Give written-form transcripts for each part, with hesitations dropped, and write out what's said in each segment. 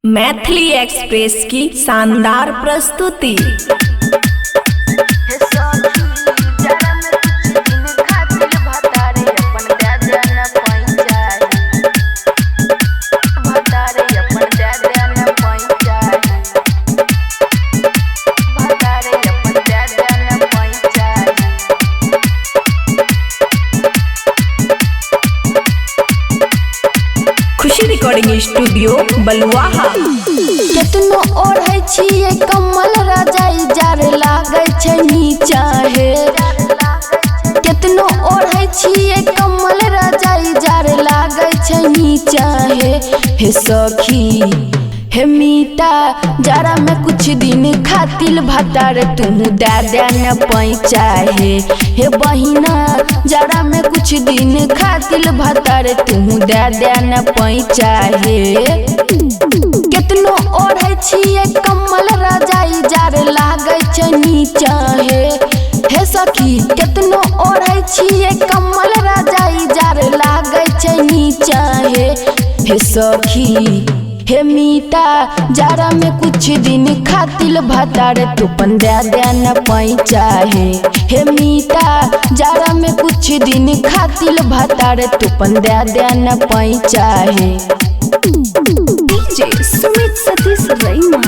Maithili express की शानदार प्रस्तुति। खुशी रिकॉर्डिंग स्टूडियो बलुआहा। केतनो ओढ़ै छियै कमल रजाई जार लागै छै नीचा हे। केतनो ओढ़ै छियै कमल रजाई जार लागै छै नीचा हे सखी हे मीता जरा में कुछ दिन खातिल भतार तू दे न पैचा हे बहिना जरा में कुछ दिन खातिल भतार तू दे न पैचा हे। केतनो ओढ़ै छियै कमल रजाई जार लागै छै नीचा हे सखी केतनो ओढ़ै छियै कमल रजाई जार लागै छै नीचा हे सखी हे मीता जरा में कुछ दिन खातिल भतार तू दे न पैचा हे मीता जरा में कुछ दिन खातिल भतार तू दे न पैचा हे। डीजे सुमित सतीश रैना।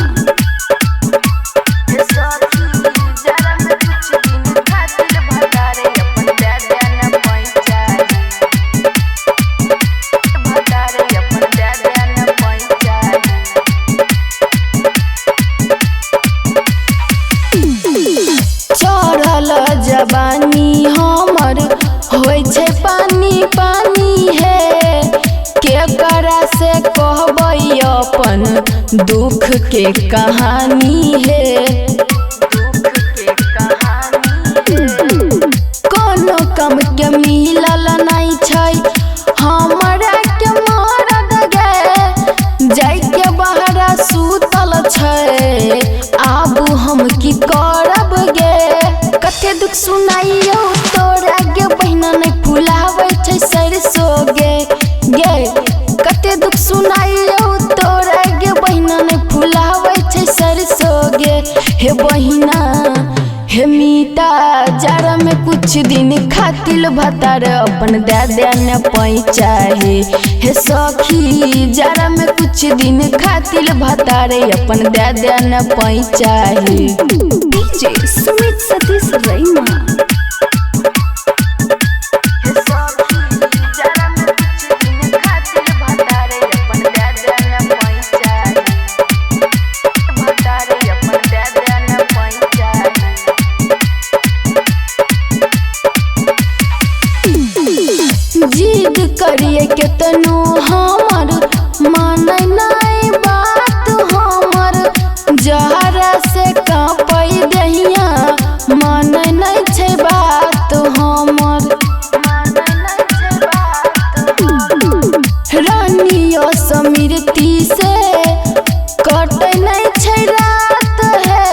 जवानी हमर होय छै पानी पानी हे केकरा से कहबै अपन दुख के कहानी हे। कोनो कम के मिलल नहीं छै हमरा के मरद गे जाय के बहरा सुतल छै आबू हम की करब गे। कते दुख सुनाइयो तोरा गे बहिना नहीं फुलावे छै सरसो गे कते दुख सुनाइयो तोरा गे बहिना नहीं फुलावे छै सरसो गे हे बहिना हे मीता जरा में कुछ दिन खातिल भतार अपन दे न पैचा हे सखी जरा में कुछ दिन खातिल भतार अपन दे न पैचा हे। डीजे सुमित सतीश रैना। जिद करिए केतनो हमर मानै नहीं बात हमर जहरा से कांपै दहिया मानै नहीं छै बात हमर। रानियो समीरती से कटै नहीं छै रात हे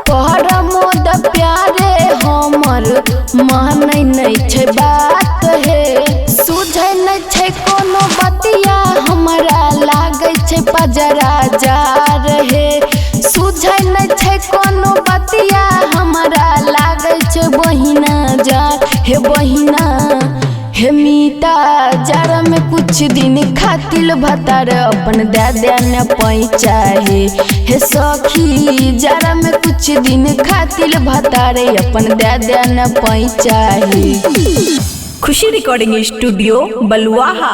परमोद प्यारे हमर मानै नहीं छै बात हे। सुझै नहीं छै कोनो बतिया हमरा लागै छै पजरा जार हे सुझै नहीं छै कोनो बतिया हमरा लागै छै बहिना जार हे बहिना हे मीता जरा में कुछ दिन खातिल भतार अपन दे न पैचा हे सखी जरा में कुछ दिन खातिल भतार अपन दे न पैचा हे। खुशी रिकॉर्डिंग स्टूडियो बलुआहा।